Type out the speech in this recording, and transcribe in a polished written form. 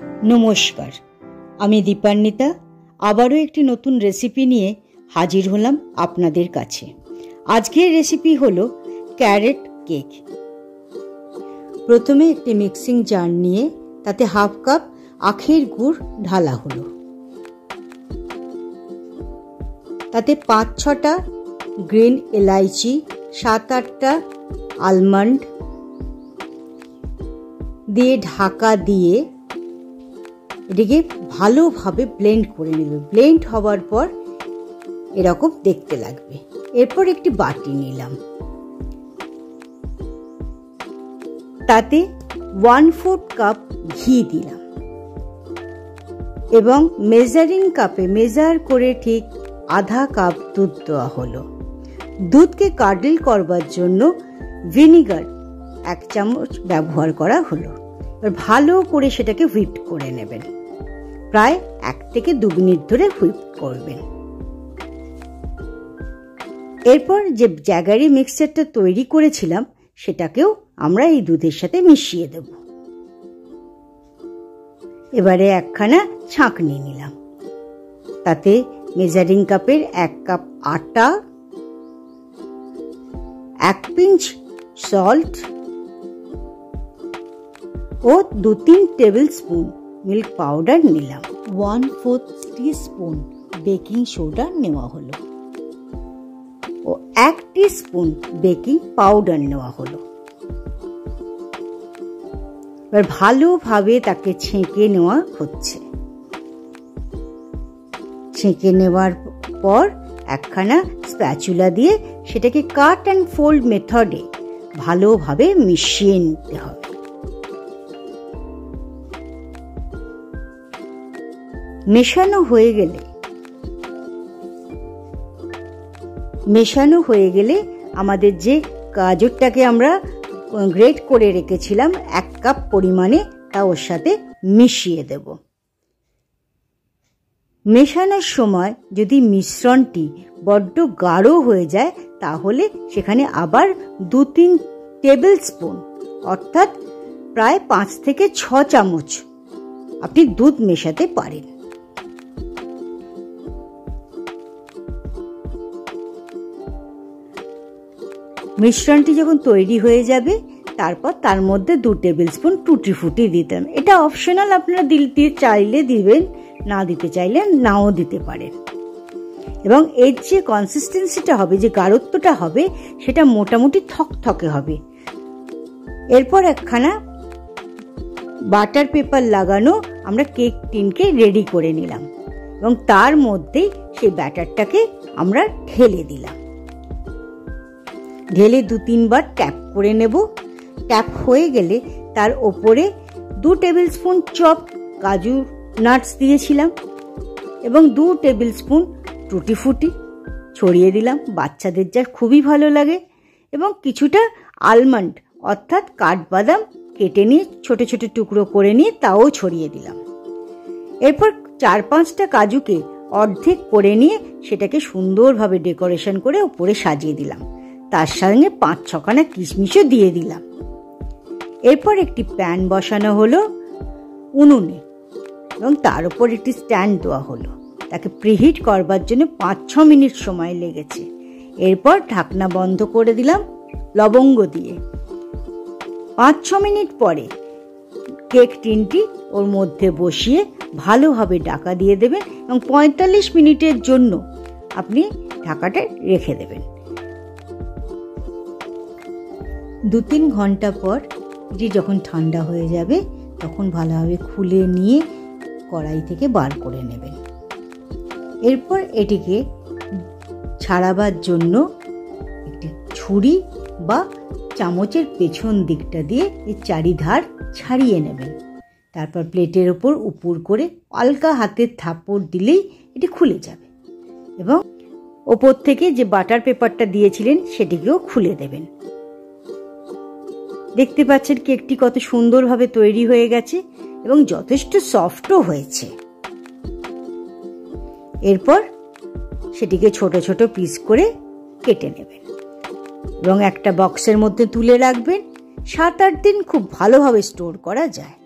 নমস্কার, আমি দীপান্বিতা আবারও একটি নতুন রেসিপি নিয়ে হাজির হলাম আপনাদের কাছে। আজকের রেসিপি হলো ক্যারেট কেক। প্রথমে একটি মিক্সিং জার নিয়ে তাতে হাফ কাপ আখের গুড় ঢালা হলো। তাতে 5-6টা গ্রিন এলাইচি, 7-8টা আলমন্ড দিয়ে ঢাকা দিয়ে এটিকে ভালোভাবে ব্লেন্ড করে নেবে। ব্লেন্ড হওয়ার পর এরকম দেখতে লাগবে। এরপর একটি বাটি নিলাম, তাতে 1/4 কাপ ঘি দিলাম এবং মেজারিং কাপে মেজার করে ঠিক আধা কাপ দুধ দেওয়া হলো। দুধকে কার্ডেল করবার জন্য ভিনিগার 1 চামচ ব্যবহার করা হলো। এবার ভালো করে সেটাকে হুইপ করে নেবেন। প্রায় 1 থেকে 2 মিনিট ধরে হুইপ করবেন। এরপর যে জ্যাগারি মিক্সচারটা তৈরি করেছিলাম সেটাকেও আমরা এই দুধের সাথে মিশিয়ে দেব। এবারে একখানা ছাঁকনি নিলাম, তাতে মেজারিং কাপের 1 কাপ আটা, 1 পিঞ্চ সল্ট ও 2-3 টেবিল স্পুন মিল্ক পাউডার নিলাম। 1/4 টিস্পুন বেকিং সোডা নেওয়া হলো ও 1 টিস্পুন বেকিং পাউডার নেওয়া হলো। এবার ভালোভাবে তাকে ছেঁকে নেওয়া হচ্ছে। ছেঁকে নেওয়ার পর একখানা স্প্যাচুলা দিয়ে সেটাকে কাট অ্যান্ড ফোল্ড মেথডে ভালোভাবে মিশিয়ে নিতে হবে। মেশানো হয়ে গেলে আমাদের যে গাজরটাকে আমরা গ্রেট করে রেখেছিলাম 1 কাপ পরিমাণে, তা ওর সাথে মিশিয়ে দেব। মেশানোর সময় যদি মিশ্রণটি বড্ড গাঢ় হয়ে যায় তাহলে সেখানে আবার 2-3 টেবিল স্পুন অর্থাৎ প্রায় 5 থেকে 6 চামচ আপনি দুধ মেশাতে পারেন। মিশ্রণটি যখন তৈরি হয়ে যাবে তারপর তার মধ্যে 2 টেবিল স্পুন টুটি ফুটি দিতেন। এটা অপশনাল, আপনারা দিতে চাইলে দিবেন, না দিতে চাইলে নাও দিতে পারেন। এবং এর যে কনসিস্টেন্সিটা হবে, যে গাঢ়ত্বটা হবে, সেটা মোটামুটি থকথকে হবে। এরপর একখানা বাটার পেপার লাগানো আমরা কেক টিনকে রেডি করে নিলাম এবং তার মধ্যেই সেই ব্যাটারটাকে আমরা ঢেলে দিলাম। ঢেলে 2-3 বার ট্যাপ করে নেব। ট্যাপ হয়ে গেলে তার ওপরে 2 টেবিল স্পুন চপ কাজু নাটস দিয়েছিলাম এবং 2 টেবিল স্পুন টুটি ফুটি ছড়িয়ে দিলাম। বাচ্চাদের যা খুবই ভালো লাগে। এবং কিছুটা আলমন্ড অর্থাৎ কাঠবাদাম কেটে নিয়ে ছোট ছোট টুকরো করে নিয়ে তাও ছড়িয়ে দিলাম। এরপর 4-5টা কাজুকে অর্ধেক করে নিয়ে সেটাকে সুন্দরভাবে ডেকোরেশন করে উপরে সাজিয়ে দিলাম। তার সঙ্গে 5-6খানা কিশমিশও দিয়ে দিলাম। এরপর একটি প্যান বসানো হলো উনুনে এবং তার উপর একটি স্ট্যান্ড দেওয়া হলো। তাকে প্রিহিট করবার জন্য 5-6 মিনিট সময় লেগেছে। এরপর ঢাকনা বন্ধ করে দিলাম লবঙ্গ দিয়ে। 5-6 মিনিট পরে কেক টিনটি ওর মধ্যে বসিয়ে ভালোভাবে ঢাকা দিয়ে দেবেন এবং 45 মিনিটের জন্য আপনি ঢাকাটা রেখে দেবেন। 2-3 ঘন্টা পর এটি যখন ঠান্ডা হয়ে যাবে তখন ভালোভাবে খুলে নিয়ে কড়াই থেকে বার করে নেবেন। এরপর এটিকে ছাড়াবার জন্য একটি ছুরি বা চামচের পেছন দিকটা দিয়ে এর চারিধার ছাড়িয়ে নেবেন। তারপর প্লেটের ওপর উপর করে হালকা হাতের থাপড় দিলেই এটি খুলে যাবে এবং ওপর থেকে যে বাটার পেপারটা দিয়েছিলেন সেটিকেও খুলে দেবেন। দেখতে পাচ্ছেন কেকটি কত সুন্দরভাবে তৈরি হয়ে গেছে এবং যথেষ্ট সফটও হয়েছে। এরপর সেটিকে ছোট ছোট পিস করে কেটে নেবেন এবং একটা বক্সের মধ্যে তুলে রাখবেন। 7-8 দিন খুব ভালোভাবে স্টোর করা যায়।